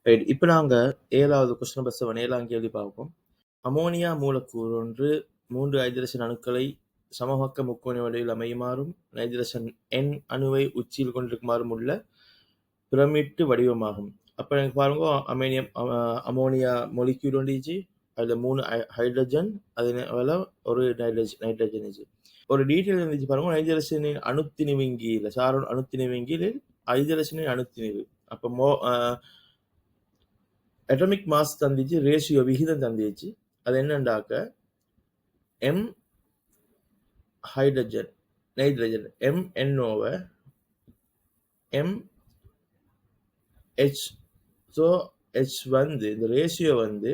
Right. இப்போ நாங்கள் 7வது கொஸ்டின் நம்பர் 7 7ஆம் கேள்வி பார்ப்போம். அமோனியா மூலக்கூறு ஒன்று 3 ஹைட்ரஜன் அணுக்களை சமபக்க முக்கோண வடிவில் அமையுமாறும் நைட்ரஜன் என் அணுவை உச்சியில் கொண்டிருக்குமாறும் உள்ள பிரமிட்டு வடிவமாகும். அப்போ எனக்கு பாருங்க, அமோனியா மொலிக்யூல் ஒன்றிச்சு, அதில் 3 ஹைட்ரஜன், அதனால ஒரு நைட்ரஜன் இருந்துச்சு. ஒரு டீட்டெயில் இருந்துச்சு பாருங்க, நைட்ரஜனின் அணுத்திணிவிங்கியில் சாரோன் அணுத்திணிவிங்கியில் ஹைட்ரஜனின் அணுத்திணிவு. அப்போ அட்டாமிக் மாஸ் தந்துச்சு, ரேஷியோ விகிதம் தந்துச்சு. அது என்னண்டாக்க எம் ஹைட்ரஜன் நைட்ரஜன் எம் என்ஓவை எம் ஹெச். ஸோ ஹெச் வந்து இந்த ரேஷியோ வந்து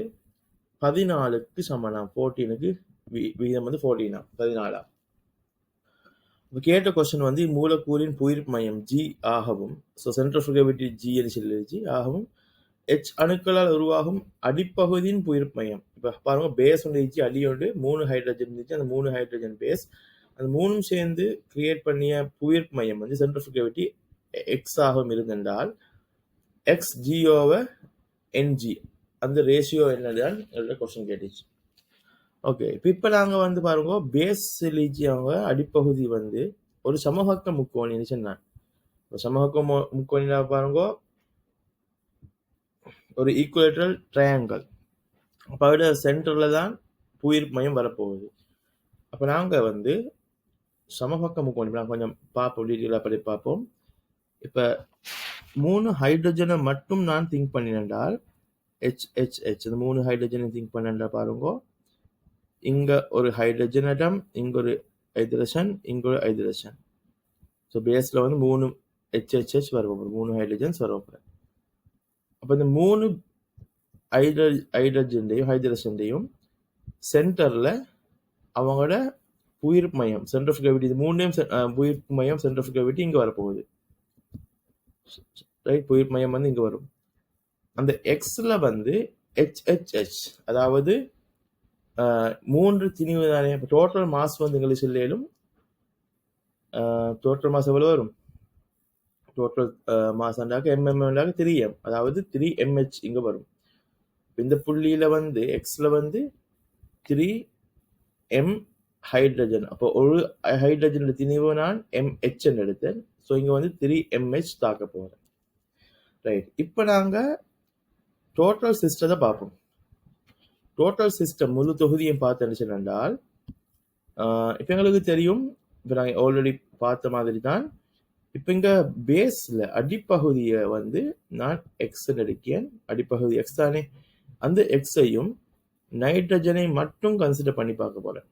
14க்கு சமனாம். 14க்கு விகிதம் வந்து 14 14. இப்போ கேட்ட கொஸ்டின் வந்து மூலக்கூறின் புயிர்ப்பு மையம் ஜி ஆகவும், so centre of gravity G என்று சொல்லிடுச்சு ஆகவும், H அணுக்களால் உருவாகும் அடிப்பகுதியின் புயிர்ப்பு மையம். இப்போ பாருங்க, பேஸ் ஒன்று இருந்துச்சு, அடி ஒன்று 3 ஹைட்ரஜன் இருந்துச்சு. அந்த 3 ஹைட்ரஜன் பேஸ், அந்த 3ம் சேர்ந்து கிரியேட் பண்ணிய புயிர்ப்பு மையம் வந்து சென்டர் ஆஃப் கிராவிட்டி எக்ஸ் ஆகவும் இருந்தென்றால் எக்ஸ் ஜிஓவை என்ஜி அந்த ரேஷியோ என்னதான் கொஸ்டின் கேட்டுச்சு. ஓகே, இப்போ நாங்கள் வந்து பாருங்க, பேஸ் லீஜி அவங்க அடிப்பகுதி வந்து ஒரு சமபக்க முக்கோணி சொன்னான். சமபக்க முக்கோணினா பாருங்க, ஒரு ஈக்குவேட்டரல் ட்ரையாங்கிள். அப்போ அதோட சென்டரில் தான் புயிர்ப்பு மையம் வரப்போகுது. அப்போ நாங்கள் வந்து சமபக்க முக்கோணி நாங்கள் கொஞ்சம் பார்ப்போம், டீட்டெயிலாக படி பார்ப்போம். இப்போ 3 ஹைட்ரஜனை மட்டும் நான் திங்க் பண்ணினேன்றால் HHH, இந்த 3 ஹைட்ரஜனை திங்க் பண்ணேன்டா பாருங்க, இங்கே ஒரு ஹைட்ரஜன் அட்டம், இங்கே ஒரு ஹைட்ரஜன், இங்கே ஒரு ஹைட்ரஜன். ஸோ பேஸில் வந்து 3 HHH வரும், 3 ஹைட்ரஜன்ஸ் வரும். அப்போ இந்த 3 ஹைட்ரஜன்டையும் சென்டரில் அவங்களோட புயிர்ப்பு மையம் சென்டர் ஆஃப் கிராவிட்டி, இது 3 புயிர்ப்பு மையம் சென்டர் ஆஃப் கிராவிட்டி இங்கே வரப்போகுது. ரைட், புயிர்ப்பு மையம் வந்து இங்கே வரும். அந்த எக்ஸில் வந்து HHH, அதாவது 3 திணிவு தானே. இப்போ டோட்டல் மாஸ் வந்து எங்களுக்கு சொல்லும், டோட்டல் மாஸ் எவ்வளோ வரும்? டோட்டல் மாஸ் அண்டாக எம்எம்எண்டாக 3m, அதாவது 3mh இங்கே வரும். இந்த புள்ளியில் வந்து எக்ஸில் வந்து 3m ஹைட்ரஜன். அப்போ ஒரு ஹைட்ரஜனோட திணிவு நான் MH எடுத்தேன். ஸோ இங்கே வந்து 3mh தாக்க போகிறேன். ரைட், இப்போ நாங்கள் டோட்டல் சிஸ்டத்தை பார்ப்போம். டோட்டல் சிஸ்டம் முழு தொகுதியும் பார்த்து என்றால், இப்போ எங்களுக்கு தெரியும், இப்போ நாங்கள் ஆல்ரெடி பார்த்த மாதிரி தான். இப்போ இங்கே பேஸில் அடிப்பகுதியை வந்து நான் எக்ஸ் எடுக்கேன். அடிப்பகுதி எக்ஸ் தானே. அந்த எக்ஸையும் நைட்ரஜனை மட்டும் கன்சிடர் பண்ணி பார்க்க போகிறேன்.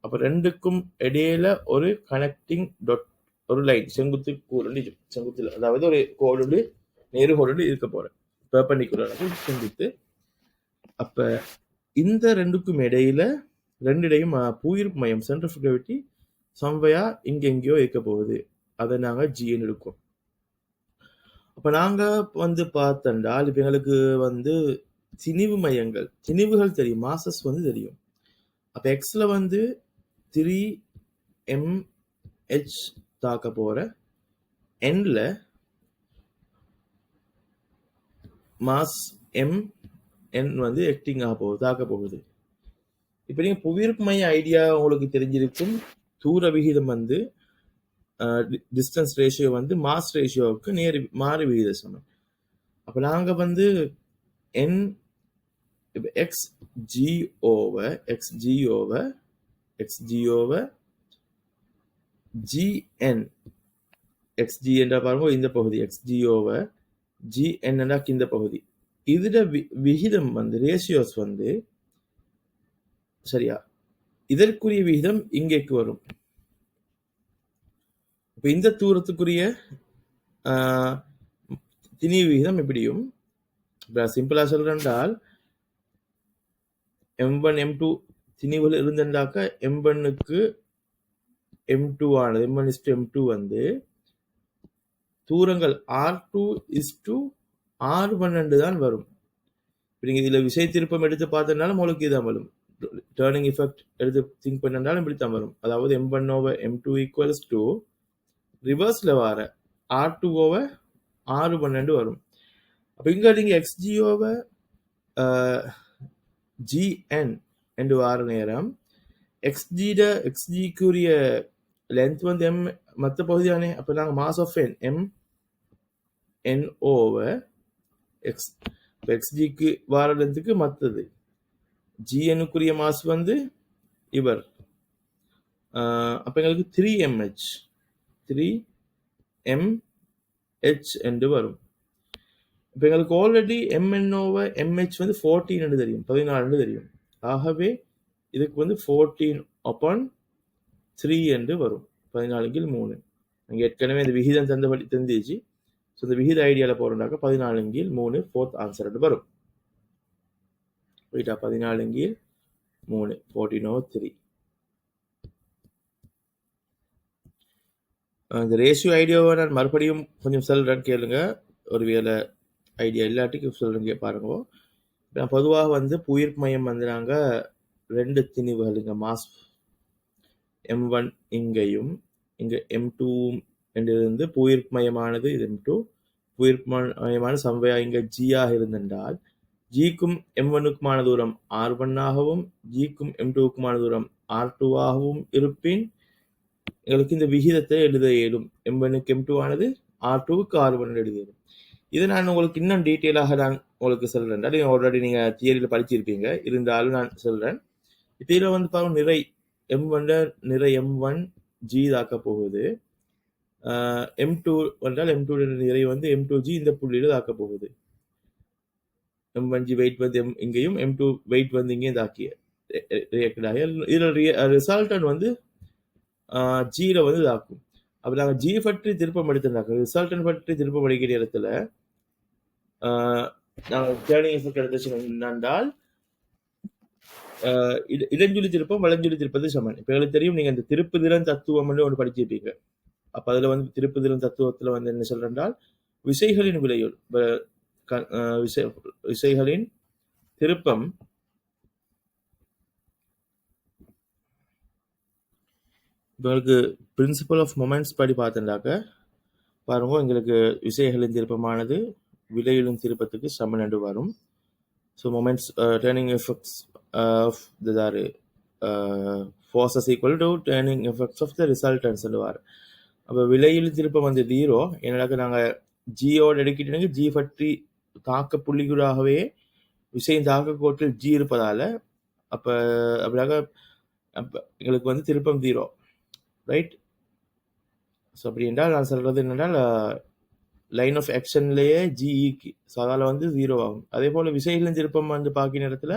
அப்போ ரெண்டுக்கும் இடையில ஒரு கனெக்டிங் டாட், ஒரு லைன் செங்குத்து கூறு, செங்குத்தில், அதாவது ஒரு கோடு நேருகோடு இருக்க போகிறேன், பெர்பெண்டிகுலராக செங்குத்து. அப்போ இந்த ரெண்டுக்கும் இடையில ரெண்டிடையும் புயிர்ப்பு மையம் சென்டர் ஆஃப் கிராவிட்டி சம்வையா எங்கெங்கேயோ இருக்க போகுது. அதை நாங்கள் ஜின்னு எடுக்கும். அப்போ நாங்கள் வந்து பார்த்தண்டால், இப்போ எங்களுக்கு வந்து திணிவு மையங்கள், திணிவுகள் தெரியும், மாசஸ் வந்து தெரியும். அப்போ எக்ஸில் வந்து 3mh தாக்க போகிற, என்ல மாஸ் mn வந்து ஆக்டிங் ஆக போகுது, தாக்க போகுது. இப்போ நீங்கள் புவியீர்ப்பு மைய ஐடியா உங்களுக்கு தெரிஞ்சிருக்கும். தூர விகிதம் வந்து டிஸ்டன்ஸ் ரேஷியோ வந்து மாஸ் ரேஷியோவுக்கு மாறு விகித சமம். அப்போ நாங்கள் வந்து என் எக்ஸ்ஜிஓவை ஜிஎன், எக்ஸ்ஜி என்றா பாருங்க இந்த பகுதி, எக்ஸ்ஜிஓவை ஜிஎன் என்றா இந்த பகுதி. இதோட விகிதம் வந்து ரேஷியோஸ் வந்து சரியா இதற்குரிய விகிதம் இங்கேக்கு வரும். இப்போ இந்த தூரத்துக்குரிய திணிவு விகிதம் எப்படியும், சிம்பிளா சொல்றேன்டால், M1 M2 திணிவுகள் இருந்தண்டாக்க M1க்கு M2 ஆனது, M1:M2 வந்து தூரங்கள் R2:R1 தான் வரும். நீங்க இதுல விசை திருப்பம் எடுத்து பார்த்தனாலும் உங்களுக்கு இதான் வரும். டேர்னிங் எஃபெக்ட் எடுத்து திங்க் பண்ணாலும் இப்படித்தான் வரும். அதாவது M1/M2 ஈக்குவல்ஸ் டு ரிவர்ஸ்ல வர R2/R1 வரும். அப்போ இங்கே நீங்கள் எக்ஸ்ஜியோவை ஜிஎன் என்று வார நேரம் எக்ஸ்ஜிக்குரிய லென்த் வந்து எம் மற்ற பகுதி தானே. அப்போ நாங்கள் mass of N M N over X. இப்போ எக்ஸ்ஜிக்கு வார லென்த்துக்கு மற்றது ஜிஎனுக்குரிய மாஸ் வந்து இவர். அப்போ எங்களுக்கு 3mh 3mh என்று வரும். இப்போ எங்களுக்கு ஆல்ரெடி mn ஓவர் mh வந்து 14 என்று தெரியும், 14 என்று தெரியும். ஆகவே இதுக்கு வந்து 14/3 என்று வரும். 14/3. அங்கே ஏற்கனவே இந்த விகிதம் தந்துச்சு. ஸோ இந்த விகித ஐடியாவில் போகிறோம்னாக்கா 14/3 4th ஆன்சர் என்று வரும். போயிட்டா 14/3 14/3. இந்த ரேஷியோ ஐடியாவை நான் மறுபடியும் கொஞ்சம் சொல்கிறேன் கேளுங்க. ஒரு வேலை ஐடியா இல்லாட்டிக்கு சொல்கிறேங்க பாருங்க. நான் பொதுவாக வந்து புயிர்ப்பு மையம் வந்து நாங்கள் 2 திணிவுகள் இங்கே மாஸ் M1 இங்கேயும் இங்கே M2 என்றிருந்து புயிர்ப்பு மையமானது இது M2 புயிர்ப்பு மையமான சம்வையா இங்கே ஜியாக இருந்தென்றால் ஜிக்கும் M1க்குமான தூரம் R1 ஆகவும் ஜிக்கும் M2க்குமான தூரம் R2 ஆகவும் இருப்பின் எங்களுக்கு இந்த விகிதத்தை எழுத இயலும். M1க்கு M2 ஆனது R2க்கு R1 எழுத இயலும். இதை நான் உங்களுக்கு இன்னும் டீட்டெயிலாக நான் உங்களுக்கு சொல்கிறேன். ஆல்ரெடி நீங்கள் தியரியில் படிச்சிருப்பீங்க, இருந்தாலும் நான் சொல்கிறேன். இப்போ இதில் வந்து பாருங்க நிறை M1 நிறை M1 G தாக்க போகுது. M2 என்றால் M2 நிறை வந்து M2G இந்த புள்ளியில் தாக்க போகுது. M1G வெயிட் வந்து இங்கேயும் M2 வெயிட் வந்து இங்கேயும் தாக்கிய ரியாக்டட் ஆகி இதில் ரிசல்டன் வந்து ஜியில் வந்து தாக்கும். அப்போ நாங்கள் ஜி பற்றி திருப்பம் எடுத்துருந்தாங்க. ரிசல்டன் பற்றி திருப்பம் அடிக்கிற இடத்துல நாங்கள் டேர்னிங் எஃபெக்ட் எடுத்துச்சு என்றால் இடஞ்சுழி திருப்பம் வலஞ்சுழி திருப்பது சமன். இப்போ எங்களுக்கு தெரியும் நீங்கள் இந்த திருப்புதிறன் தத்துவம் ஒன்று படிச்சிருப்பீங்க. அப்போ அதில் வந்து திருப்புதிறன் தத்துவத்தில் வந்து என்ன சொல்றேன்றால் விசைகளின் விலையுள் விசைகளின் திருப்பம் உங்களுக்கு பிரின்சிபல் ஆஃப் மொமெண்ட்ஸ் படி பார்த்துட்டாக்க பாருங்க, எங்களுக்கு விசைகளின் திருப்பமானது விலையிலும் திருப்பத்துக்கு சமன் என்று வரும். So moments turning effects of the forces equal to turning effects of the resultants வரும். அப்போ விலையில் திருப்பம் வந்து 0. என்னடாக்க நாங்கள் ஜியோட எடுக்கிட்டு ஜி பற்றி தாக்க புள்ளிகளாகவே விசையின் தாக்க கோட்டில் ஜி இருப்பதால் அப்போ அப்படியாக எங்களுக்கு வந்து திருப்பம் 0, ரைட். ஸோ அப்படி என்றால் நான் சொல்கிறது என்னென்றால் லைன் ஆஃப் ஆக்ஷன்லேயே ஜிஇக்கு ஸோ அதால் வந்து 0 ஆகும். அதே போல் விசைகளின் திருப்பம் வந்து பார்க்கிற இடத்துல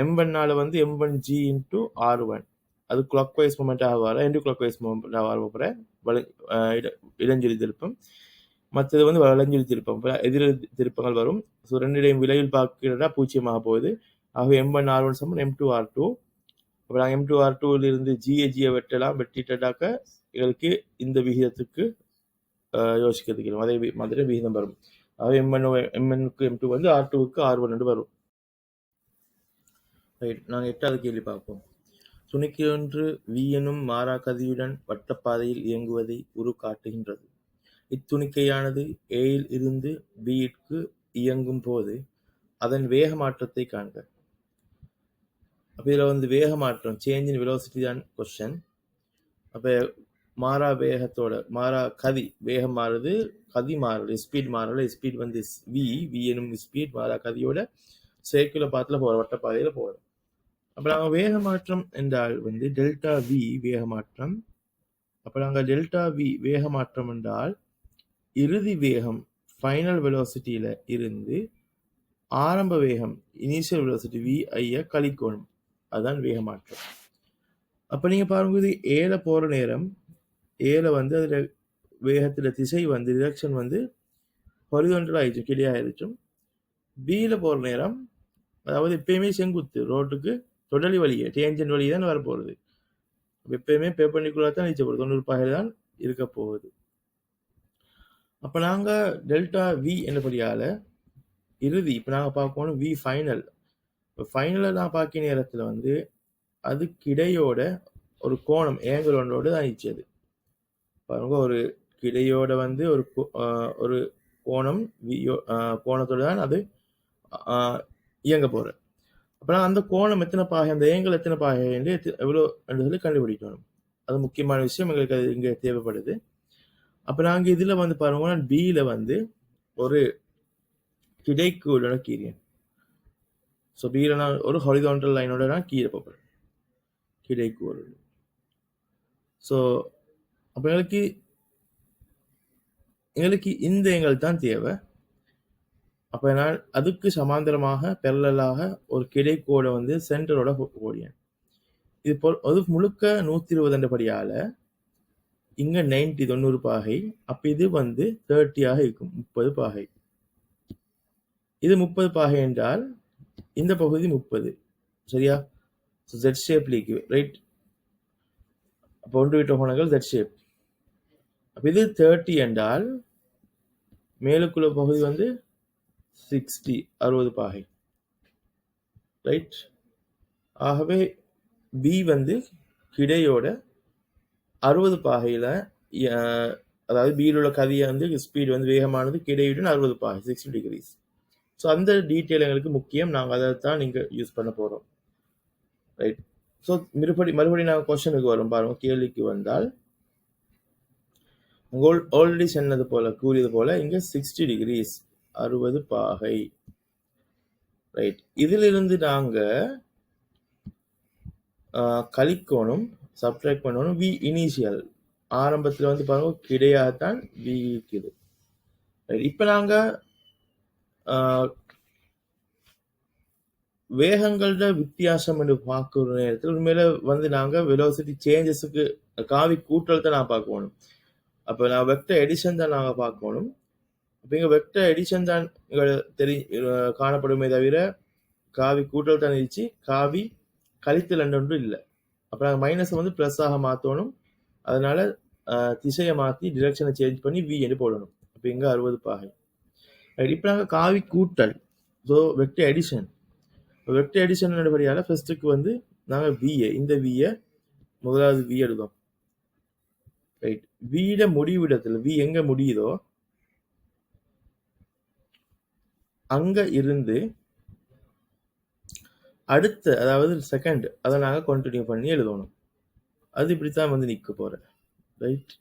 M1 வந்து M1G இன்ட்டு R1 அது கிளாக் வைஸ் மூமெண்ட்டாக வர என்டு கிளாக் வைஸ் மூமெண்ட்டாக வர போகிற இளஞ்சொலி திருப்பம். மற்றது வந்து வளஞ்சொலி திருப்பம், எதிர் திருப்பங்கள் வரும். ஸோ ரெண்டிடையும் விலையில் பார்க்கிறதா பூஜ்ஜியமாக போகுது. ஆகவே M1 R1 சமன் M2 R2. அப்போ நாங்கள் M2 R2லிருந்து ஜியை வெட்டலாம். வெட்டிட்டாக்க எங்களுக்கு இந்த விகிதத்துக்கு யோசிக்கிறதுக்கு அதே மாதிரி விகிதம் வரும். ஆகவே M1க்கு M2 வந்து R2க்கு R1 என்று வரும். ரைட். நாங்கள் 8வது கேள்வி பார்ப்போம். துணிக்கு ஒன்று V எனும் மாறா கதியுடன் வட்டப்பாதையில் இயங்குவதை உரு காட்டுகின்றது. இத்துணிக்கையானது ஏயில் இருந்து பிக்கு இயங்கும் போது அதன் வேக மாற்றத்தை காண்க. அப்போ இதில் வந்து வேக மாற்றம் சேஞ்ச் இன் வெலோசிட்டி தான் கொஸ்டின். அப்போ மாறா வேகத்தோட மாறா கதி வேகம் மாறுது, கதி மாறல, ஸ்பீட் மாறல. ஸ்பீட் வந்து வி எனும் ஸ்பீட் மாறா கதியோட சர்க்குலர் பாத்தில் போகிற வட்டப்பாதையில் போகிறோம். அப்போ நாங்கள் வேக மாற்றம் என்றால் வந்து டெல்டா வி வேக மாற்றம். அப்போ நாங்கள் டெல்டா வி வேக மாற்றம் என்றால் இறுதி வேகம் ஃபைனல் வெலோசிட்டியில் இருந்து ஆரம்ப வேகம் இனிஷியல் வெலோசிட்டி விஐயை கழிக்கணும். அதுதான் வேக மாற்றம். அப்போ நீங்கள் பாருங்க, இது ஏல போகிற நேரம் ஏல வந்து அதில் வேகத்தில் திசை வந்து டிரெக்ஷன் வந்து ஹொரிசான்டல் ஆயிடுச்சு, கீழே ஆயிடுச்சும். பியில் போகிற நேரம் அதாவது எப்பயுமே செங்குத்து ரோட்டுக்கு தொடலி வழியே டேஞ்சன் வழியே தான் வரப்போகிறது. எப்பயுமே பெர்பெண்டிகுலர் தான் நீச்சல் போகுது, 90 பாகை தான் இருக்க போகுது. அப்போ நாங்கள் டெல்டா வி என்னபடியால் இறுதி இப்போ நாங்கள் பார்க்கணும் வி ஃபைனல். இப்போ ஃபைனலில் நான் பார்க்க நேரத்தில் வந்து அதுக்கிடையோட ஒரு கோணம் ஏங்கிள் ஒன்றோடு தான் இருந்துச்சு. பாருங்க, ஒரு கிடையோட வந்து ஒரு கோணம் கோணத்தோடு தான் அது இயங்க போகிற. அப்போனா அந்த கோணம் எத்தனை பாகை, அந்த ஏங்கல் எத்தனை பாகை என்று எவ்வளோ என்று சொல்லி கண்டுபிடிக்கணும். அது முக்கியமான விஷயம் எங்களுக்கு அது இங்கே தேவைப்படுது. அப்போ நாங்கள் இதில் வந்து பாருங்க, பியில் வந்து ஒரு கிடைக்கூட கீரியன். ஸோ பியில் நான் ஒரு ஹாரிசான்டல் லைனோட நான் கீழே போகிறேன், கிடைக்கூறு. ஸோ அப்போ எங்களுக்கு இந்த ஏங்கல் தான் தேவை. அப்போ நான் அதுக்கு சமாந்தரமாக பெரலலாக ஒரு கிடைக்கோடை வந்து சென்டரோட ஓடியேன். இது அது முழுக்க 120 படியால் இங்கே 90 பாகை. அப்போ இது வந்து 30 இருக்கும், 30 பாகை. இது 30 பாகை என்றால் இந்த பகுதி 30, சரியா? So jet shape leak, right? அப்போ ஒன்று விட்ட கோணங்கள் ஜெட் ஷேப். அப்போ இது 30 என்றால் மேலுக்குள்ள பகுதி வந்து 60 பாகை, ரைட்? ஆகவே பி வந்து கிடையோட 60 பாகையில், அதாவது பியில் உள்ள கதியை வந்து ஸ்பீடு வந்து வேகமானது கிடையுடன் 60 பாகை, 60 டிகிரிஸ். ஸோ அந்த டீட்டெயில் எங்களுக்கு முக்கியம். நாங்கள் அதை தான் நீங்கள் யூஸ் பண்ண போகிறோம், ரைட்? ஸோ மறுபடியும் நாங்கள் கொஸ்டனுக்கு வரும் பாருங்க. கேள்விக்கு வந்தால் ஆல்ரெடி சொன்னது போல, கூறியது போல இங்கே 60 டிகிரிஸ், 60 பாகை, ரைட்? இதிலிருந்து நாங்கள் கழிக்கணும், சப்ட்ராக்ட் பண்ணணும். வி இனிஷியல் ஆரம்பத்தில் வந்து பாருங்க கிடையாகத்தான் வி இருக்குது. இப்போ நாங்கள் வேகங்களோட வித்தியாசம் என்று பார்க்குற நேரத்தில் உண்மையில வந்து நாங்கள் வெலோசிட்டி சேஞ்சஸுக்கு காவி கூட்டல் தான் நான் பார்க்கணும். அப்போ நான் வெக்டர் எடிஷன் தான் நாங்கள் பார்க்கணும். அப்போ இங்கே வெக்டர் எடிஷன் தான் காணப்படுமே தவிர காவி கூட்டல் தான் இருந்துச்சு, காவி கழித்தல் ஒன்று இல்லை. அப்போ நாங்கள் மைனஸை வந்து ப்ளஸ்ஸாக மாற்றணும். அதனால திசையை மாற்றி டிரெக்ஷனை சேஞ்ச் பண்ணி வி என்று போடணும். அப்போ இங்கே 60 பாகை. இப்போ நாங்கள் காவி கூட்டல், so vector addition. Vector addition படியால் ஃபர்ஸ்ட்டுக்கு வந்து நாங்கள் விஏ, இந்த விஏ முதலாவது வி எடுத்தோம், ரைட்? விட முடிவிடத்தில் வி எங்கே முடியுதோ அங்கே இருந்து அடுத்த, அதாவது செகண்ட், அதை நாங்கள் கண்டினியூ பண்ணி எழுதணும். அது இப்படித்தான் வந்து நிற்க போகிறேன், ரைட்?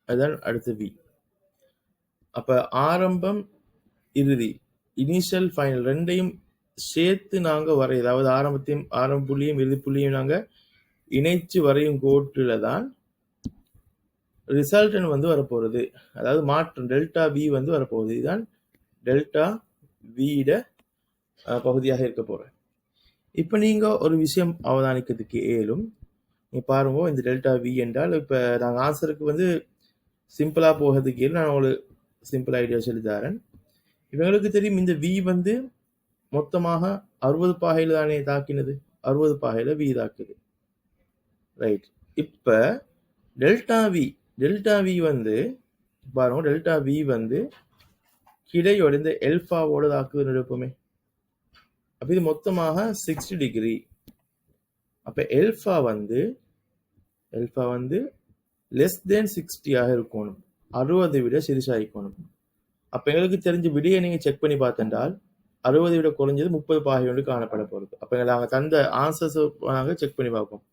அதுதான் அடுத்த வி. அப்போ ஆரம்பம் இறுதி, இனிஷியல் ஃபைனல் ரெண்டையும் சேர்த்து நாங்கள் வரையும், அதாவது ஆரம்ப புள்ளியும் இறுதி புள்ளியும் நாங்கள் இணைச்சு வரையும் கோட்டில் தான் ரிசல்டன் வந்து வரப்போகிறது. அதாவது மாற்றம் டெல்டா வி வந்து வரப்போகுது. இதுதான் டெல்டா விட பகுதியாக இருக்க போகிறேன். இப்போ நீங்கள் ஒரு விஷயம் அவதானிக்கிறதுக்கு ஏலும், நீங்கள் பாருங்க, இந்த டெல்டா வி என்றால் இப்போ நாங்கள் ஆன்சருக்கு வந்து சிம்பிளாக போகிறதுக்கு ஏலும் நான் உங்களுக்கு சிம்பிள் ஐடியா சொல்லி தரேன். இவங்களுக்கு தெரியும் இந்த வி வந்து மொத்தமாக 60 பாகையில் தானே தாக்கினது, 60 பாகையில் வி தாக்குது, ரைட்? இப்போ டெல்டா வி வந்து பாருங்க, டெல்டா வி வந்து கிடையோட இந்த எல்ஃபாவோட தாக்குதுன்னு எடுப்போமே. அப்போ இது மொத்தமாக 60 டிகிரி. அப்போ எல்ஃபா வந்து லெஸ் தேன் 60 இருக்கணும், 60 விட சிறுசாக இருக்கணும். அப்போ எங்களுக்கு தெரிஞ்ச விடையை நீங்கள் செக் பண்ணி பார்த்தென்றால் 60 விட குறைஞ்சது 30 பாகை ஒன்று காணப்பட போகிறது. அப்போ நாங்கள் தந்த ஆன்சர்ஸ் நாங்கள் செக் பண்ணி பார்ப்போம்.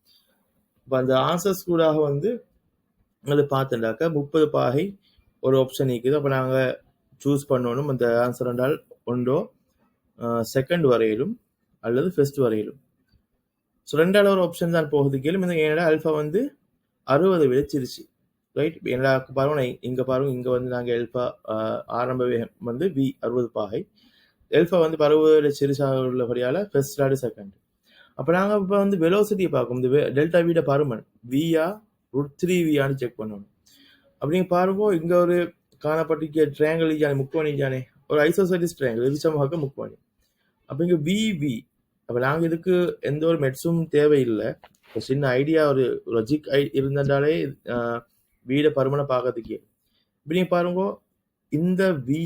இப்போ அந்த ஆன்சர்ஸ் கூட வந்து அது பார்த்தேன்டாக்கா 30 பாகை ஒரு ஆப்ஷன் இருக்குது. அப்போ நாங்கள் சூஸ் பண்ணணும் அந்த ஆன்சர் என்றால் ஒன்றோ செகண்ட் வரையிலும் அல்லது ஃபர்ஸ்ட் வரையிலும். ஸோ ரெண்டாவது ஒரு ஆப்ஷன் தான் போகுது கேள்வி. இந்த என்னடா அல்ஃபா வந்து 60 விட சிரிச்சு, ரைட்? என்னடா பாருங்க, இங்கே பாருங்க, இங்கே வந்து நாங்கள் எல்ஃபா ஆரம்ப வேகம் வந்து வி 60 பாகை, எல்ஃபா வந்து 60 சிறுசாக உள்ளபடியால் ஃபர்ஸ்ட் ஆடு செகண்ட். அப்போ நாங்கள் இப்போ வந்து வெலோசிட்டியை பார்க்கணும். இந்த டெல்டா விட பருமன் வியா √3 வியான்னு செக் பண்ணணும். அப்படிங்க பாருங்க, இங்கே ஒரு காணப்பட்டிருக்க ட்ரையாங்கிள் இஜானே, முக்கோணி இஜானே, ஒரு ஐசோசைடிஸ் ட்ரையாங்கிள், விசமமாக முக்கோணி. அப்போ இங்கே வி. அப்போ நாங்கள் இதுக்கு எந்த ஒரு மெட்ஸும் தேவையில்லை. ஒரு சின்ன ஐடியா, ஒரு லாஜிக் இருந்தாலே வீட பருமனை பார்க்கறதுக்கே. இப்படி நீங்கள் பாருங்க, இந்த வி,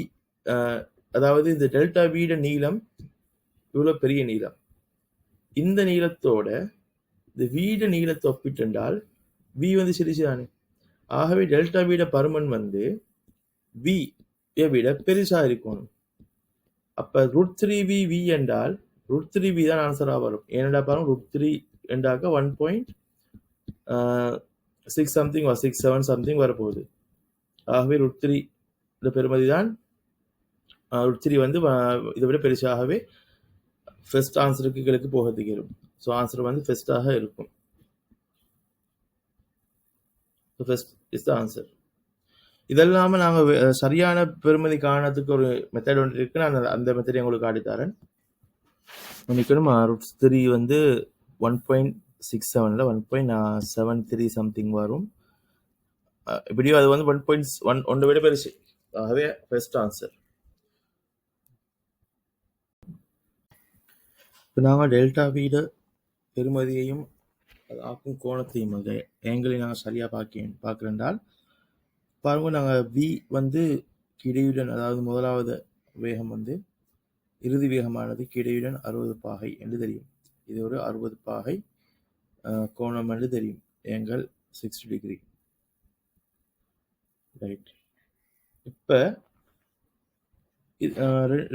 அதாவது இந்த டெல்டா வீட நீளம் இவ்வளோ பெரிய நீளம். இந்த நீளத்தோட இந்த வீட நீளத்தை ஒப்பிட்டால் வி வந்து சிறிசுதானே. ஆகவே டெல்டா வீட பருமன் வந்து வி விட பெருசா இருக்கணும். அப்ப √3v என்றால் √3v தான் ஆன்சரா வரும். ஏனென்றா பாருங்க √3 என்றாக்க 1.6 சம்திங் 6.7 சம்திங் வரப்போகுது. ஆகவே √3 இந்த பெருமதி தான் √3 வந்து இதை விட பெருசாகவே ஃபர்ஸ்ட் ஆன்சருக்கு எங்களுக்கு போகிறதுக்கு இருக்கும். ஸோ ஆன்சர் வந்து ஃபர்ஸ்டாக இருக்கும். First is the answer. இதெல்லாமல் நாங்கள் சரியான பெருமதி காரணத்துக்கு ஒரு மெத்தட் ஒன்று இருக்கு. நான் அந்த மெத்தடை உங்களுக்கு காட்டித்தரேன். நினைக்கணும் √3 வந்து 1.67 1.73 சம்திங் வரும். இப்படியோ அது வந்து 1.1 ஒன்றை விட பெருசு. ஆகவே ஃபர்ஸ்ட் ஆன்சர். இப்போ நாங்கள் டெல்டா வீட பெருமதியையும் அது ஆக்கும் கோணத்தையும் அது ஏங்கிளை நாங்கள் சரியாக பார்க்கிறேன்றால் பாருங்க, நாங்கள் வி வந்து கிடையுடன், அதாவது முதலாவது வேகம் வந்து இறுதி வேகமானது கிடையுடன் 60 பாகை என்று தெரியும். இது ஒரு 60 பாகை கோணம் என்று தெரியும். ஏங்கல் 60 டிகிரி. ரைட். இப்போ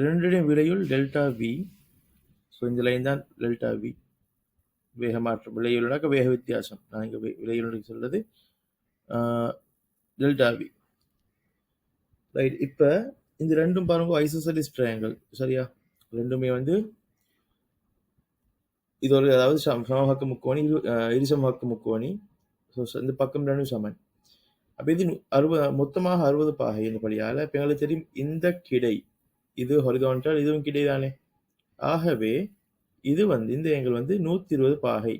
ரெண்டுடைய விடையுள் டெல்டா வி. ஸோ இந்த லைன் தான் டெல்டா வி. வேகமாற்றம் விலையுள்ளாக்க வேக வித்தியாசம். நான் இங்கே விலையுள்ள சொல்றது டெல்டா வி. ரைட். இப்போ இந்த ரெண்டும் பாருங்க ஐசோசெலிஸ் ட்ரையாங்கிள். சரியா? ரெண்டுமே வந்து இது ஒரு, அதாவது சமபக்க முக்கோணி, இருசமபக்க முக்கோணி. ஸோ இந்த பக்கம் ரெண்டும் சமன். அப்போ இது 60 மொத்தமாக 60 பாகை என்படியால் இப்போ எங்களுக்கு தெரியும் இந்த கிடை இது ஹொரிசான்டல், இதுவும் கிடை தானே. ஆகவே இது வந்து இந்த ஏங்கிள் வந்து 120 பாகை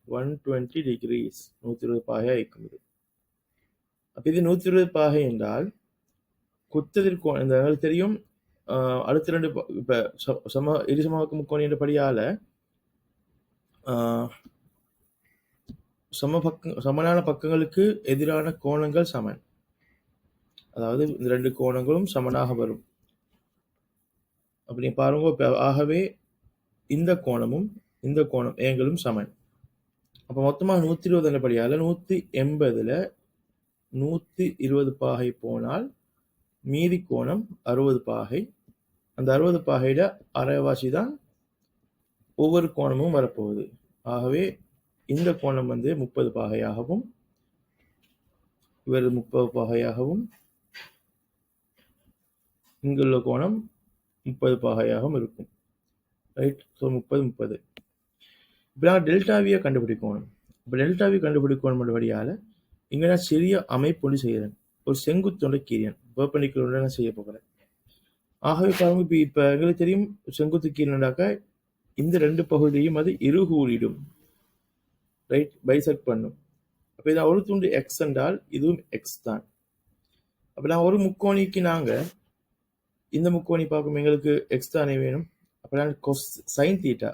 120 டிகிரிஸ் 120 பாகை ஆயிக்கும். அப்போ இது 120 பாகை என்றால் குத்ததிற்கோணம் இந்த எங்களுக்கு தெரியும். அடுத்த ரெண்டு இப்போ இருசமபக்க முக்கோணி என்றபடியால சமனான பக்கங்களுக்கு எதிரான கோணங்கள் சமன். அதாவது இந்த ரெண்டு கோணங்களும் சமனாக வரும். அப்படி பாருங்க. ஆகவே இந்த கோணமும் இந்த கோணம் ஏங்களும் சமன். அப்போ மொத்தமாக 120 என்றபடியால 180ல் 120 பாகை போனால் மீதி கோணம் 60 பாகை. அந்த 60 பாகையிட அரைவாசி தான் ஒவ்வொரு கோணமும் வரப்போகுது. ஆகவே இந்த கோணம் வந்து 30 பாகையாகவும் இவர் 30 பாகையாகவும் இங்குள்ள கோணம் 30 பாகையாகவும் இருக்கும். ரைட். ஸோ 30 இப்போ நான் டெல்டாவியை கண்டுபிடிக்கணும். இப்போ டெல்டாவி கண்டுபிடிக்கணும் வழியால் இங்கே நான் சிறிய அமைப்பு ஒன்று செய்கிறேன். ஒரு செங்குத்தொண்டை கீரியன் பெர்பெண்டிகுலர் நான் செய்ய போகிறேன். ஆகவே பாருங்க, இப்போ எங்களுக்கு தெரியும் செங்குத்து கீரனாக்க இந்த ரெண்டு பகுதியையும் அது இருகூறிடும். ரைட். பைசெக்ட் பண்ணும். அப்போ இதை ஒரு துண்டு எக்ஸ் என்றால் இதுவும் எக்ஸ் தான். அப்போ நான் ஒரு முக்கோணிக்கு நாங்கள் இந்த முக்கோணி பார்க்கும் எங்களுக்கு எக்ஸ் தானே வேணும். அப்போ நான் சைன் தீட்டா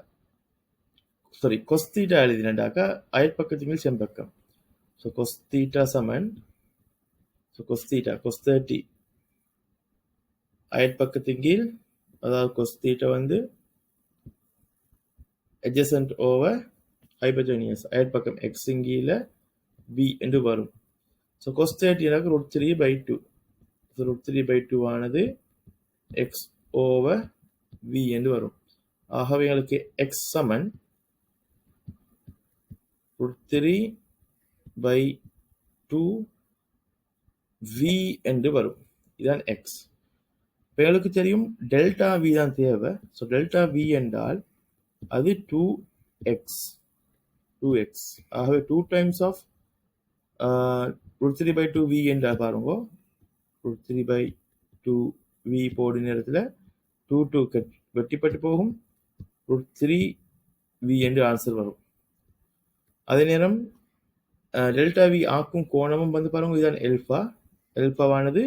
கொஸ் தீட்டா எழுதினாக்கா அயற்பக்கத்தின் செம்பக்கம். ஸோ கொஸ் தீட்டா சமன் கொஸ் 30 அயற்பக்கத்தின் கீழ், அதாவது கொஸ் தீட்டா வந்து adjacent over hypotenuse அயற்பக்கம் x கீழே v என்று வரும். ஸோ கொஸ் 30 எனக்கு √3/2. ஸோ √3/2 ஆனது x ஓவர் v என்று வரும். ஆகவே எங்களுக்கு x சமன் √3/2 v என்று வரும். இதுதான் x. இப்போ எங்களுக்கு தெரியும் டெல்டா v தான் தேவை. ஸோ டெல்டா v என்றால் அது 2x. ஆகவே 2 டைம்ஸ் ஆஃப் √3/2 v என்றால் பாருங்க, √3/2 v போடும் நேரத்தில் 2 வெட்டிப்பட்டு போகும். √3 v என்று ஆன்சர் வரும். அதே நேரம் டெல்டா வி ஆக்கும் கோணமும் வந்து பாருங்க, இதுதான் எல்பாவானது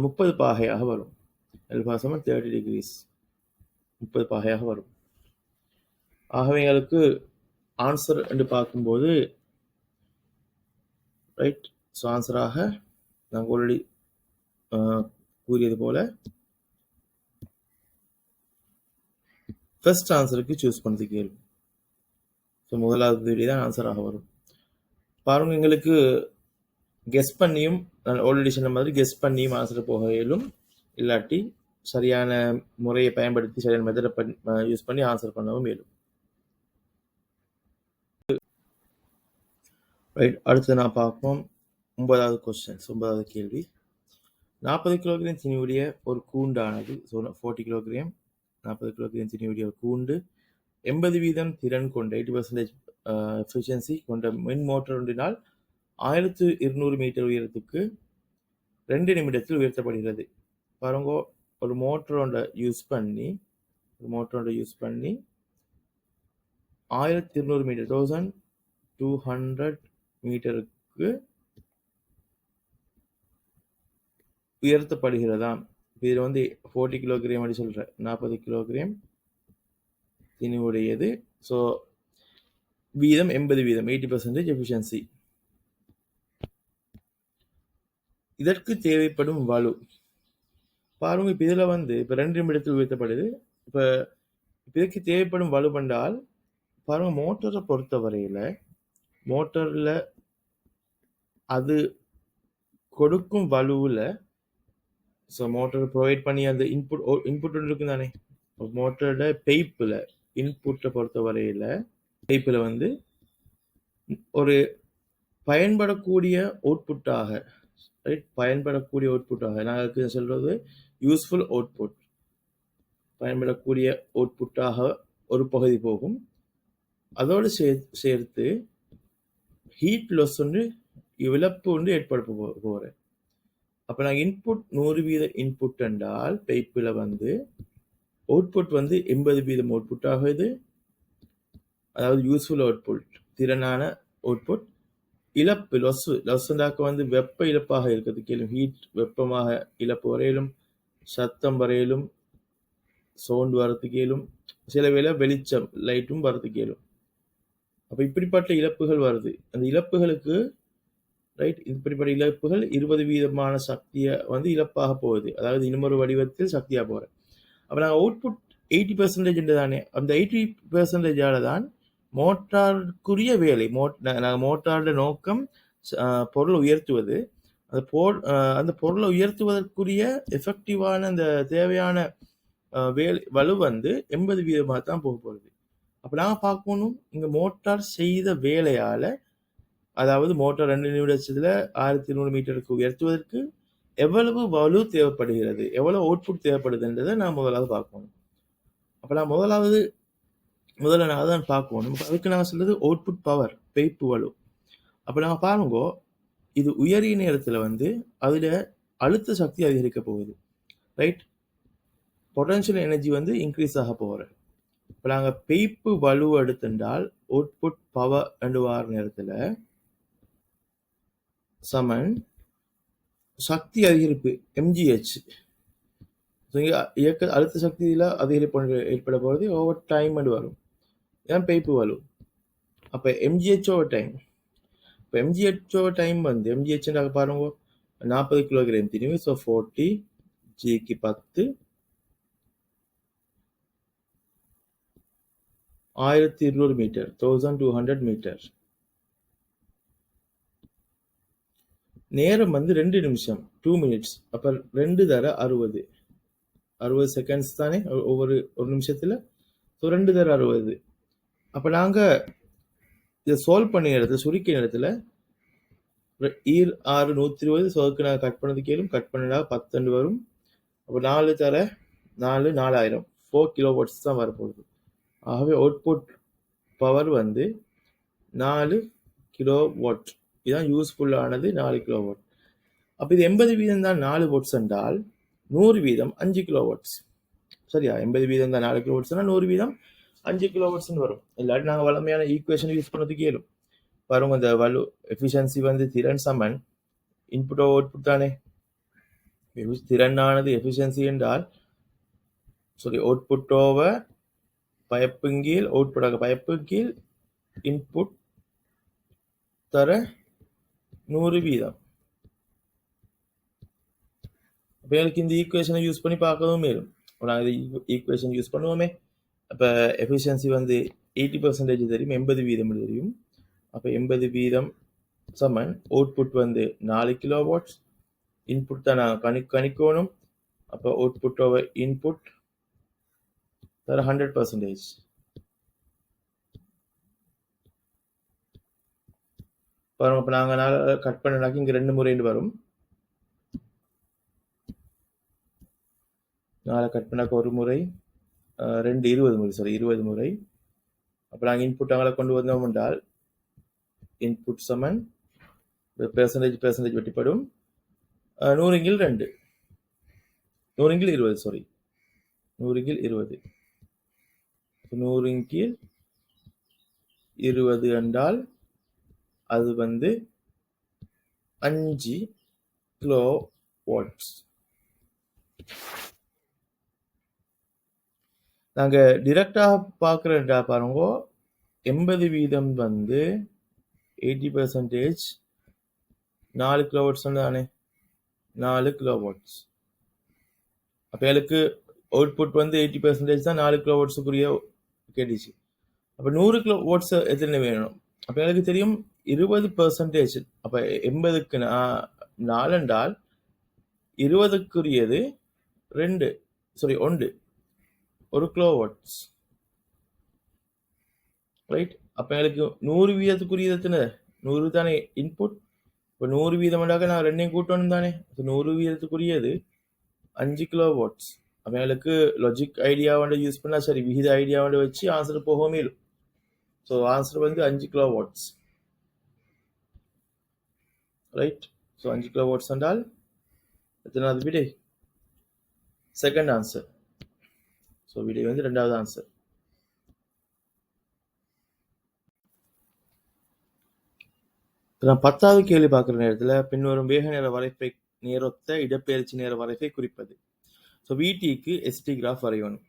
30 பாகையாக வரும். எல்பா சமன் 30 டிகிரிஸ் 30 பாகையாக வரும். ஆகவே எங்களுக்கு ஆன்சர் என்று பார்க்கும்போது ரைட். ஸோ ஆன்சராக நாங்கள் ஆல்ரெடி கூறியது போல ஃபர்ஸ்ட் ஆன்சருக்கு சூஸ் பண்ணது கேள்வி. ஸோ முதலாவது வீடியோ தான் ஆன்சராக வரும். பாருங்க, எங்களுக்கு கெஸ் பண்ணியும் நான் ஆல்ரெடி சொன்ன மாதிரி கெஸ் பண்ணியும் ஆன்சர் போக இயலும், இல்லாட்டி சரியான முறையை பயன்படுத்தி சரியான மெத்தடை யூஸ் பண்ணி ஆன்சர் பண்ணவும் இயலும். ரைட், அடுத்து நான் பார்ப்போம் 9வது கொஸ்டின்ஸ். 9வது கேள்வி. 40 கிலோகிராம் திணிவுடைய ஒரு கூண்டானது, 40 கிலோகிராம் 40 கிலோகிராம் திணிவுடைய ஒரு கூண்டு 80% திறன் கொண்ட 80% எஃபிஷியன்சி கொண்ட மின் மோட்டார் ஒன்றினால் 1200 மீட்டர் உயரத்துக்கு 2 நிமிடத்தில் உயர்த்தப்படுகிறது. பாருங்க, ஒரு மோட்டரோட யூஸ் பண்ணி 1200 மீட்டர் 1200 மீட்டருக்கு உயர்த்தப்படுகிறதாம். இதில் வந்து 40 கிலோகிராம் அப்படி சொல்ற 40 கிலோகிராம் திணிவுடையது. ஸோ வீதம் 80%, 80% எஃபிஷியன்சி. இதற்கு தேவைப்படும் வலு பாருங்க. இப்போ இதில் வந்து இப்போ 2 நிமிடத்தில் உயர்த்தப்படுது. இப்போ இதற்கு தேவைப்படும் வலு பண்ணால் பாருங்க, மோட்டரை பொறுத்த வரையில் மோட்டரில் அது கொடுக்கும் வலுவில், ஸோ மோட்டர் ப்ரொவைட் பண்ணி அந்த இன்புட் ஒன்று இருக்கும் தானே, மோட்டரோட பைப்பில் இன்புட்டை பொறுத்த வரையில் பைப்பில் வந்து ஒரு பயன்படக்கூடிய அவுட்புட்டாக, ரைட், பயன்படக்கூடிய அவுட்புட்டாக நாங்கள் சொல்கிறது யூஸ்ஃபுல் அவுட்புட், பயன்படக்கூடிய அவுட்புட்டாக ஒரு பகுதி போகும். அதோடு சேர்த்து ஹீட் லாஸ் ஒன்று, இழப்பு ஒன்று ஏற்பட போகிறேன். அப்போ நாங்கள் இன்புட் 100% இன்புட் என்றால் பைப்பில் வந்து அவுட்புட் வந்து 80% அவுட்புட் ஆகுது. அதாவது யூஸ்ஃபுல் அவுட்புட், திறனான அவுட்புட். இழப்பு லொஸ்ஸுண்டாக்க வந்து வெப்ப இழப்பாக இருக்கிறது கேளும், ஹீட் வெப்பமாக இழப்பு வரையிலும், சத்தம் வரையிலும், சவுண்ட் வரத்துக்கு இயலும், சில வேளை வெளிச்சம் லைட்டும் வரத்துக்கு இயலும். அப்போ இப்படிப்பட்ட இழப்புகள் வருது. அந்த இழப்புகளுக்கு ரைட், இப்படிப்பட்ட இழப்புகள் 20% சக்தியை வந்து இழப்பாக போகுது. அதாவது இன்னொரு வடிவத்தில் சக்தியாக போகிறேன். அப்போ நாங்கள் அவுட்புட் 80% தானே, அந்த 80% தான் மோட்டாருக்குரிய வேலை. நாங்கள் மோட்டாரோட நோக்கம் பொருளை உயர்த்துவது. அந்த பொருளை உயர்த்துவதற்குரிய எஃபெக்டிவான அந்த தேவையான வலு வந்து 80% தான் போக போகுது. அப்போ நாங்கள் பார்க்கணும், இங்கே மோட்டார் செய்த வேலையால், அதாவது மோட்டார் 2 நிமிடத்தில் 1200 மீட்டருக்கு உயர்த்துவதற்கு எவ்வளவு வலு தேவைப்படுகிறது, எவ்வளவு அவுட்புட் தேவைப்படுதுன்றதை நான் முதலாவது பார்க்கணும். அப்போ நான் முதல்ல நான் அதான் பார்க்கணும். அதுக்கு நாங்கள் சொல்றது அவுட்புட் பவர், பைப்பு வலு. அப்போ நாங்கள் பாருங்க, இது உயரிய நேரத்தில் வந்து அதில் அழுத்த சக்தி அதிகரிக்க போகுது, ரைட். பொட்டன்ஷியல் எனர்ஜி வந்து இன்க்ரீஸ் ஆக போகிறேன். இப்போ நாங்கள் பைப்பு வலு எடுத்துட்டால் அவுட்புட் பவர் ரெண்டு வார நேரத்தில் சமன் சக்தி அதிகரிப்பு எம்ஜிஹெச். இயக்க அழுத்த சக்தியில் அதிகரிப்பு ஏற்பட போகிறது ஓவர் டைம் வரும், ஏன் பைப்பு வலு. அப்போ எம்ஜிஹெச் ஓவர் டைம். இப்போ எம்ஜிஹெச் ஓவர் டைம் வந்து எம்ஜிஹெச் பாருங்க 40 கிலோகிராம் திணிவு. ஸோ 40 ஜிக்கு 10 1200 மீட்டர் 1200 மீட்டர். நேரம் வந்து 2 நிமிஷம் 2 மினிட்ஸ். அப்போ 2 தர 60 செகண்ட்ஸ் தானே ஒவ்வொரு ஒரு நிமிஷத்தில். ஸோ 2 தர 60. அப்போ நாங்கள் இதை சால்வ் பண்ணி இடத்துல சுருக்கிய இடத்துல 6 120. ஸோ அதுக்கு நாங்கள் கட் பண்ணது கேளும், கட் பண்ணினா 10 வரும். அப்போ 4 தர 4 4000 4 கிலோ வாட்ஸ் தான் வரப்போகுது. ஆகவே அவுட்புட் பவர் வந்து 4 கிலோ வாட். இதுதான் யூஸ்ஃபுல்லானது, 4 கிலோ வாட். அப்போ இது 80% தான் 4 வாட்ஸ் என்றால் 100% 5 கிலோ வாட்ஸ். சரியா, 80% தான் 4 கிலோ வாட்ஸ்னா 100% 5 கிலோ வாட்ஸ்ன்னு வரும். இல்லாட்டி நாங்கள் வளமையான ஈக்குவேஷன் யூஸ் பண்ணதுக்கு இயலும். பாருங்க, இந்த வலு எஃபிஷியன்சி வந்து திறன் சமன் இன்புட் அவுட்புட் தானே. திறனானது எஃபிஷியன்சி என்றால் அவுட்புட் ஓவர் பயப்பின் கீழ் அவுட்புட்டாக பயப்பு கீழ் இன்புட் தர 100%. அப்போ எனக்கு இந்த ஈக்குவேஷனை யூஸ் பண்ணி பார்க்கவும் மேலும். நாங்கள் இது ஈக்குவேஷன் யூஸ் பண்ணுவோமே. அப்போ எஃபிஷியன்சி வந்து 80% தெரியும், 80% தெரியும். அப்போ 80% சமன் அவுட்புட் வந்து 4 கிலோ வாட்ஸ். இன்புட் தான் நான் கணிக்கணும். அப்போ அவுட்புட் ஓவர் இன்புட் தர 100%. பாருங்க, இப்போ நாங்கள் 4 கட் பண்ணனாக்கி இங்கே 2 முறைன்னு வரும். 4 கட் பண்ணாக்க ஒரு முறை, 2 20 முறை, சாரி 20 முறை. அப்போ நாங்கள் இன்புட் அங்கே கொண்டு வந்தோம் என்றால் இன்புட் சமன் பெர்சன்டேஜ் வெட்டிப்படும் 100 கீழ் 2, 100 கீழ் 20, சாரி 100 கீழ் 20, 100 கீழ் 20 என்றால் அது வந்து 5 கிலோ வாட்ஸ். நாங்கள் டிரெக்டாக பார்க்குறதா பாருங்க, 80% வந்து 80% 4 கிலோ வாட்ஸ் தானே, 4 கிலோ வாட்ஸ். அப்போ எனக்கு அவுட்புட் வந்து 80% தான் 4 கிலோ வாட்ஸுக்குரிய கேட்டுச்சு. அப்போ 100 கிலோ வாட்ஸ் எத்தனை வேணும்? அப்போ எனக்கு தெரியும் 20%. அப்போ 80க்கு 4 என்றால் 20க்குரியது 1 கிலோ வாட்ஸ், ரைட். அப்போ எனக்கு 100 வீதத்துக்குரியது எத்தனை? 100 தானே இன்புட். இப்போ 100 வீதம்டாக நான் 2ஐயும் கூட்டணும் தானே. இப்போ 100 வீதத்துக்குரியது 5 கிலோ வாட்ஸ். அப்போ எனக்கு லாஜிக் ஐடியாவோட யூஸ் பண்ணால் சரி, விகித ஐடியாவோட வச்சு ஆன்சர் போகவே இல்லை. ஸோ ஆன்சர் வந்து 5 kilowatts, right. So 5 kilowatts என்றால் எத்தனாவது விடை? Second answer. ஸோ விடை வந்து 2வது ஆன்சர். நான் 10வது கேள்வி பார்க்குற நேரத்தில் பின்வரும் வேக நேர வரைப்பை நேரொத்த இடப்பெயர்ச்சி நேர வரைப்பை குறிப்பது. ஸோ விடிக்கு எஸ்டி கிராஃப் வரையணும்.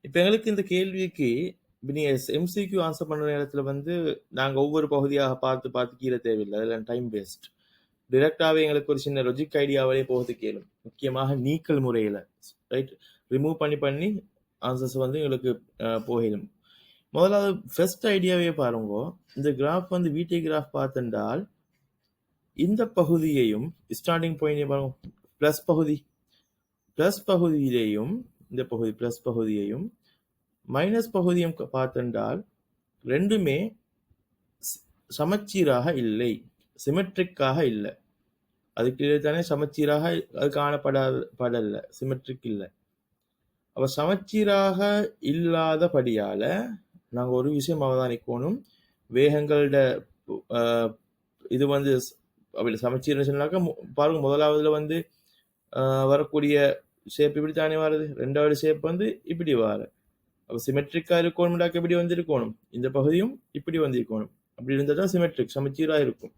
இப்போ எங்களுக்கு இந்த கேள்விக்கு எம்சிக்யூ ஆன்சர் பண்ணுற நேரத்தில் வந்து நாங்கள் ஒவ்வொரு பகுதியாக பார்த்து கீழே தேவையில்லை, அதில் டைம் வேஸ்ட். டிரெக்டாகவே எங்களுக்கு ஒரு சின்ன லாஜிக் ஐடியாவிலே போகிறது கேளும், முக்கியமாக நீக்கல் முறையில், ரைட். ரிமூவ் பண்ணி ஆன்சர்ஸ் வந்து எங்களுக்கு போகிடும். முதலாவது ஃபர்ஸ்ட் ஐடியாவே பாருங்க, இந்த கிராஃப் வந்து விடி கிராஃப் பார்த்துட்டால் இந்த பகுதியையும் ஸ்டார்டிங் பாயிண்ட் பாருங்க, ப்ளஸ் பகுதியிலையும் இந்த பகுதி ப்ளஸ் பகுதியையும் மைனஸ் பகுதியும் பார்த்துட்டால் ரெண்டுமே சமச்சீராக இல்லை, சிமெட்ரிக்காக இல்லை. அதுக்கு தானே சமச்சீராக அது காணப்படல, சிமெட்ரிக் இல்லை. அப்போ சமச்சீராக இல்லாதபடியால நாங்கள் ஒரு விஷயம் அவதானிக்கணும், வேகங்களோட இது வந்து அப்படி சமச்சீர்னு சொன்னாக்கா பாருங்க, முதலாவதுல வந்து வரக்கூடிய ஷேப் இப்படி தானே வருது, 2வது ஷேப் வந்து இப்படி வர. அப்போ சிமெட்ரிக்காக இருக்கணும்டாக்க இப்படி வந்து இருக்கணும், இந்த பகுதியும் இப்படி வந்து இருக்கணும். அப்படி இருந்தால் தான் சிமெட்ரிக், சமச்சீராக இருக்கும்,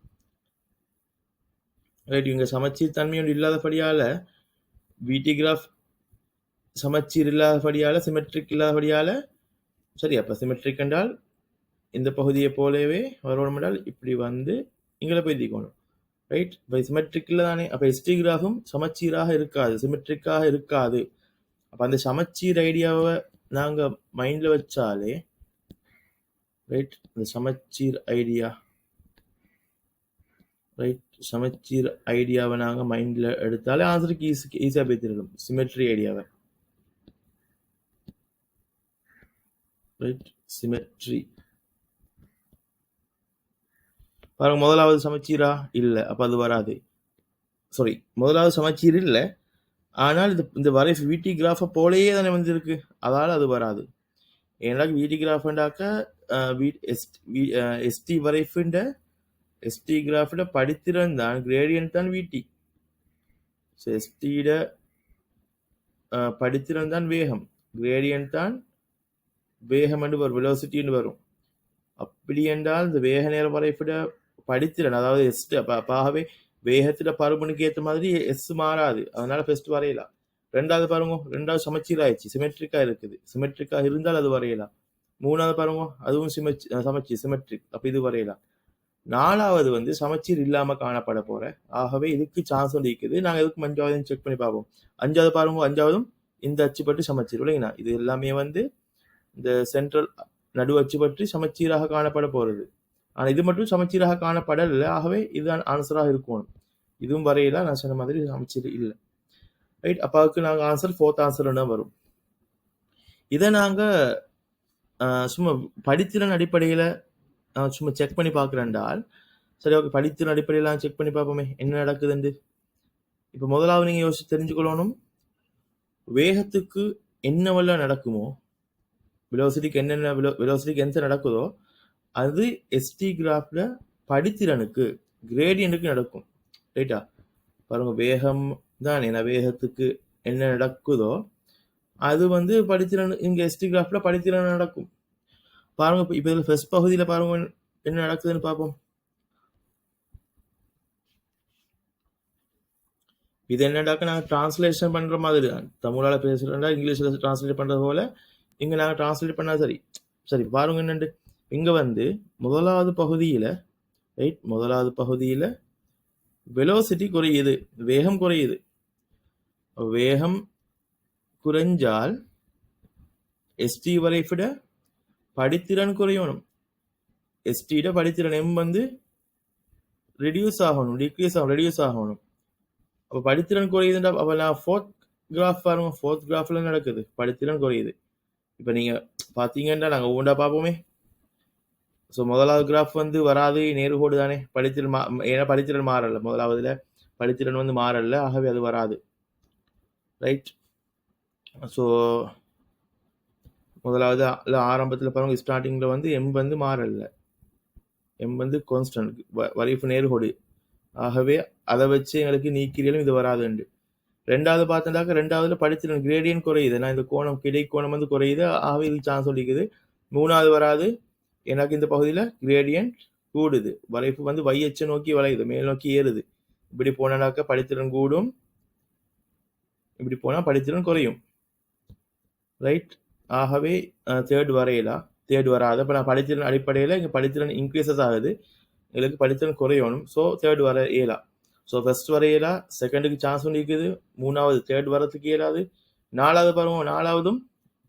ரைட். இங்கே சமச்சீர் தன்மையோடு இல்லாதபடியால் விடி கிராஃப் சமச்சீர் இல்லாதபடியால், சிமெட்ரிக் இல்லாதபடியால் சரி. அப்போ சிமெட்ரிக் என்றால் இந்த பகுதியை போலவே வரணும் என்றால் இப்படி வந்து இங்கே போய் தீக்கணும், ரைட். இப்போ சிமெட்ரிக் இல்லை தானே. அப்போ எஸ்டி கிராஃபும் சமச்சீராக இருக்காது, சிமெட்ரிக்காக இருக்காது. அப்போ அந்த சமச்சீர் ஐடியாவை நாங்கள் மைண்டில் வச்சாலே, ரைட், இந்த சமச்சீர் ஐடியா, ரைட், சமச்சீர் ஐடியாவை நாங்கள் மைண்டில் எடுத்தாலே ஆன்சருக்கு ஈஸியாக போய் திருடும், சிமெட்ரி ஐடியாவை, ரைட். சிமெட்ரி பாருங்க, முதலாவது சமச்சீரா இல்லை, அப்போ அது வராது. சாரி, முதலாவது சமச்சீர் இல்லை, ஆனால் இந்த வரை விடி கிராஃபை போலேயே தானே வந்துருக்கு, அதால் அது வராது. ஏன்னா விடி கிராஃப்ண்டாக்க எஸ்டி வரைஃபிண்ட எஸ்டி கிராஃபிட படித்திருந்தான் கிரேடியன்ட் தான் விடி. ஸோ எஸ்டியிட படித்திருந்தான் வேகம், கிரேடியன்ட் தான் வேகம் என்று வரும், வெலோசிட்டின்னு வரும். அப்படி என்றால் இந்த வேக நேர வரைஃபிட படித்திறன், அதாவது எஸ்ட், ஆகவே வேகத்தில் பருமனுக்கு ஏற்ற மாதிரி எஸ் மாறாது, அதனால ஃபர்ஸ்ட் வரையலாம். 2வது பாருங்க, 2வது சமச்சீராயிடுச்சு, சிமெட்ரிக்கா இருக்குது, சிமெட்ரிக்கா இருந்தால் அது வரையலாம். 3வது பாருங்க, அதுவும் சமச்சீர் சிமெட்ரிக், அப்போ இது வரையலாம். 4வது வந்து சமச்சீர் இல்லாமல் காணப்பட போற, ஆகவே இதுக்கு சான்ஸ் வந்து இருக்குது. நாங்கள் இதுக்கு 5வது செக் பண்ணி பார்ப்போம். 5வது பாருங்க, 5வதும் இந்த அச்சுப்பட்டு சமச்சீர், இல்லைங்களா. இது எல்லாமே வந்து இந்த சென்ட்ரல் நடு அச்சு பற்றி சமச்சீராக காணப்பட போறது. ஆனால் இது மட்டும் சமச்சீராக காணப்படலை. ஆகவே இதுதான் ஆன்சராக இருக்கணும். இதுவும் வரையில நான் சொன்ன மாதிரி சமச்சீர் இல்லை. ரைட், அப்போ அதுக்கு நாங்கள் ஆன்சர் 4th ஆன்சர்னா வரும். இதை நாங்கள் சும்மா படித்திறன் அடிப்படையில் சும்மா செக் பண்ணி பார்க்குறேன்டால், சரி ஓகே, படித்திறன் அடிப்படையில் செக் பண்ணி பார்ப்போமே என்ன நடக்குதுண்டு. இப்போ முதலாவது நீங்கள் யோசிச்சு தெரிஞ்சுக்கொள்ளணும், வேகத்துக்கு என்னவெல்லாம் நடக்குமோ, வெலோசிட்டிக்கு என்னென்ன வெலோசிட்டிக்கு எந்த நடக்குதோ அது எஸ்டி கிராஃபில் படித்திறனுக்கு கிரேடியனுக்கு நடக்கும். ரைட்டா, பாருங்க, வேகம் தான் என்ன, வேகத்துக்கு என்ன நடக்குதோ அது வந்து படித்திறன் இங்கே எஸ்டி கிராஃபில் படித்திறன் நடக்கும். பாருங்க, இப்போ இதில் ஃபர்ஸ்ட் பகுதியில் பாருங்க என்ன நடக்குதுன்னு பார்ப்போம். இது என்னடாக்க நாங்கள் டிரான்ஸ்லேஷன் பண்ணுற மாதிரி தான், தமிழால் பேசுகிறோம்னா இங்கிலீஷில் டிரான்ஸ்லேட் பண்ணுறது போல் இங்கே நாங்கள் டிரான்ஸ்லேட் பண்ணால் சரி. சரி பாருங்க என்னண்டு, இங்கே வந்து முதலாவது பகுதியில், ரைட், முதலாவது பகுதியில் வெலோசிட்டி குறையுது, வேகம் குறையுது. வேகம் குறைஞ்சால் எஸ்டி வரைவிட படித்திறன் குறையணும். எஸ்டியோட படித்திறன் எம் வந்து ரெடியூஸ் ஆகணும், டிக்ரீஸ் ஆகணும், ரெடியூஸ் ஆகணும். அப்போ படித்திறன் குறையுதுன்றா அப்போ நான் 4th கிராஃப் பாருங்க, 4th கிராஃபில் நடக்குது, படித்திறன் குறையுது. இப்போ நீங்கள் பார்த்தீங்கன்னா நாங்கள் ஒவ்வொன்றா பார்ப்போமே. ஸோ முதலாவது கிராஃப் வந்து வராது, நேர்கோடு தானே, படித்திறன் ஏன்னா படித்திறன் மாறல, முதலாவதுல படித்திறன் வந்து மாறல, ஆகவே அது வராது. ரைட், ஸோ முதலாவது ஆரம்பத்தில் பாருங்க, ஸ்டார்டிங்கில் வந்து எம் வந்து மாறல, எம் வந்து கான்ஸ்டன்ட், வரைப்பு நேர்கோடு, ஆகவே அதை வச்சு எங்களுக்கு நீக்கிறீலும் இது வராதுண்டு. ரெண்டாவது பார்த்தோம்னாக்க ரெண்டாவதுல படித்திறன் கிரேடியன் குறையுது, நான் இந்த கோணம் கிடை கோணம் வந்து குறையுது, ஆகவே இது சான்ஸ் சொல்லிக்குது. மூணாவது வராது, எனக்கு இந்த பகுதியில் கிரேடியன் கூடுது, வரைப்பு வந்து வையச்ச நோக்கி வளையுது, மேல் நோக்கி ஏறுது. இப்படி போனாக்க படித்திறன் கூடும், இப்படி போனால் படித்திறன் குறையும். ரைட், ஆகவே தேர்ட் வரையலாம், தேர்ட் வராது. அப்போ நான் படித்திறன் அடிப்படையில் இங்கே படித்திறன் இன்க்ரீசஸ் ஆகுது, எங்களுக்கு படித்திறன் குறையணும். ஸோ தேர்ட் வர இயலாம். ஸோ ஃபர்ஸ்ட் வரையலா, செகண்டுக்கு சான்ஸ் ஒன்று இருக்குது, மூணாவது தேர்ட் வரத்துக்கு இயலாது, நாலாவது பாருங்க, நாலாவதும்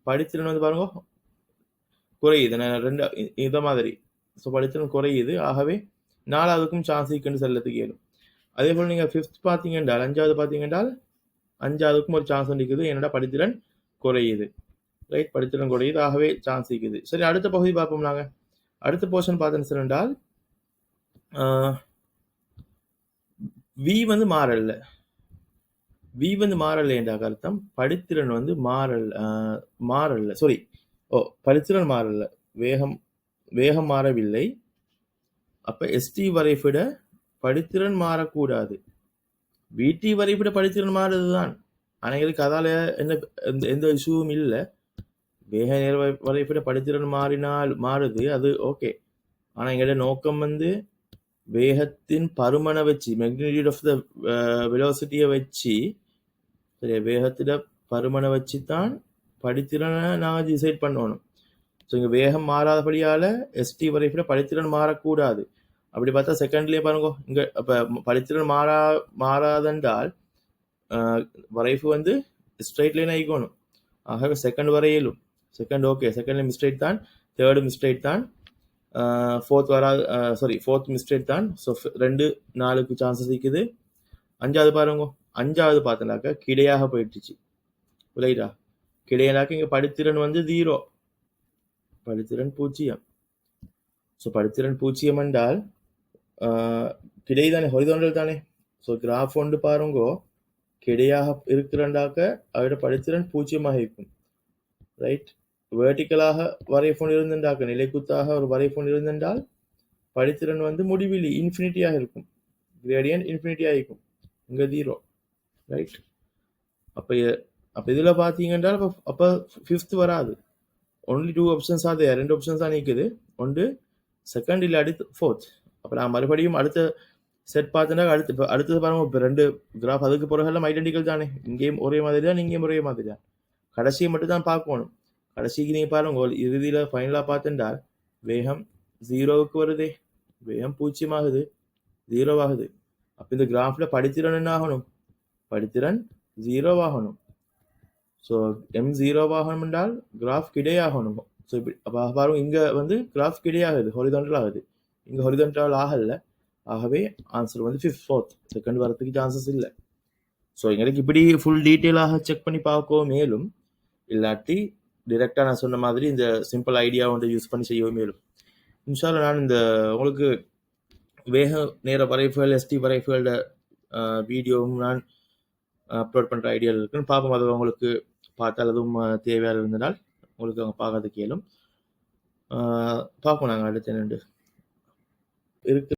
படித்திறன் வந்து பாருங்க குறையுது, ரெண்டு இந்த மாதிரி. ஸோ படித்திறன் குறையுது, ஆகவே நாலாவதுக்கும் சான்ஸ் இருக்குன்னு செல்லத்துக்கு இயலும். அதே போல் நீங்கள் ஃபிஃப்த் பார்த்தீங்கன்னா, அஞ்சாவது பார்த்தீங்கன்னா அஞ்சாவதுக்கும் ஒரு சான்ஸ் இருக்குது, என்னடா படித்திறன் குறையுது. ரைட், படித்திறன் குறையுது, ஆகவே சான்ஸ் இருக்குது. சரி, அடுத்த பகுதி பார்ப்போம். நாங்கள் அடுத்த போர்ஷன் பார்த்தேன்னு சொன்னால் வி வந்து மாறல, வி வந்து மாறல என்ற அர்த்தம் படித்திறன் வந்து மாறல, சாரி, படித்திறன் மாறல, வேகம் மாறவில்லை. அப்ப எஸ்டி வரைவிட படித்திறன் மாறக்கூடாது, விடி வரைவிட படித்திறன் மாறுதுதான். ஆனால் எங்களுக்கு அதால எந்த இஷ்யூவும் இல்லை. வேக நேர வரைவிட படித்திறன் மாறினால் மாறுது, அது ஓகே. ஆனால் எங்களோட நோக்கம் வந்து வேகத்தின் பருமனை வச்சு, மேக்னிடியூட் ஆஃப் த வெலோசிட்டியை வச்சு, சரி, வேகத்திட பருமனை வச்சு தான் படித்திறனை நாங்கள் டிசைட் பண்ணணும். ஸோ இங்கே வேகம் மாறாதபடியால் எஸ்டி வரைவிட படித்திறன் மாறக்கூடாது. அப்படி பார்த்தா செகண்ட்லேயே பாருங்க, இங்கே இப்போ படித்திறன் மாறாதென்றால் வரைவு வந்து ஸ்ட்ரைட் லைன் ஆகிக்கணும். ஆகவே செகண்ட் வரையிலும், செகண்ட் ஓகே, செகண்ட்ல மிஸ்டேக் தான், தேர்டு மிஸ்டேக் தான், ஃபோர்த் மிஸ்டேக் தான். ஸோ 2 4க்கு சான்சஸ் இருக்குது. அஞ்சாவது பாருங்க, அஞ்சாவது பார்த்தனாக்கா கிடையாக போயிடுச்சு, ரைட்டா, கிடையானாக்க இங்கே படித்திறன் வந்து 0, படித்திறன் 0. ஸோ படித்திறன் 0 என்றால் கிடை தானே, ஹொரிசாண்டல் தானே. ஸோ கிராஃப் ஒன்று பாருங்கோ, கிடையாக இருக்கிறண்டாக்க அதோட படித்திறன் 0 இருக்கும். ரைட், வேர்டிக்கலாக வரைஃபோன் இருந்துட்டாக்க, நிலைக்குத்தாக ஒரு வரைஃபோன் இருந்தென்றால் படித்திறன் வந்து முடிவிலி, இன்ஃபினிட்டியாக இருக்கும், கிரேடியன்ட் இன்ஃபினிட்டியாக இருக்கும், இங்கே 0. ரைட், அப்போ இதில் பார்த்தீங்கன்னா அப்போ ஃபிஃப்த் வராது, ஒன்லி 2 ஆப்ஷன்ஸ் அது, 2 ஆப்ஷன்ஸ் தான் நிற்குது, ஒன்று செகண்ட் இல்லாட்டி ஃபோர்த். அப்போ நான் மறுபடியும் அடுத்த செட் பார்த்தேன்னா அடுத்தது பாருங்க, இப்போ 2 கிராஃப் அதுக்கு பிறகு ஐடென்டிக்கல் தானே, இங்கேயும் ஒரே மாதிரி தான், இங்கேயும் ஒரே மாதிரி தான், கடைசியை மட்டும் தான் பார்க்கணும். கடைசிக்கு நீங்கள் பாருங்க, இறுதியில் ஃபைனலாக பார்த்துட்டால் வேகம் 0க்கு வருதே, வேகம் 0 ஆகுது, 0 ஆகுது. அப்போ இந்த கிராஃபில் படித்திறன் என்ன ஆகணும், படித்திறன் 0 ஆகணும். ஸோ எம் 0 ஆகணும் என்றால் கிராஃப் கிடையாகணும். ஸோ இப்படி அப்போ பாருங்க, இங்கே வந்து கிராஃப் கிடையாகுது, ஹொரிசாண்டல் ஆகுது, இங்கே ஹொரிசன்டல் ஆகலை. ஆகவே ஆன்சர் வந்து 5th 4th செகண்ட் வரத்துக்கு சான்சஸ் இல்லை. ஸோ எங்களுக்கு இப்படி ஃபுல் டீட்டெயிலாக செக் பண்ணி பார்க்கவும் மேலும், இல்லாட்டி டிரெக்டாக நான் சொன்ன மாதிரி இந்த சிம்பிள் ஐடியா வந்து யூஸ் பண்ணி செய்யவும் மேலும். இன்ஷால்லா நான் இந்த உங்களுக்கு வேக நேர வரைவுகள் எஸ்டி வரைவுகளோட வீடியோவும் நான் அப்லோட் பண்ணுற ஐடியா இருக்குன்னு பார்ப்போம். அது உங்களுக்கு பார்த்தால் அதுவும் தேவையாக இருந்ததால் உங்களுக்கு அவங்க பார்க்கறதுக்கு இயலும். பார்ப்போம் நாங்கள் அடுத்து என்னண்டு இருக்கு.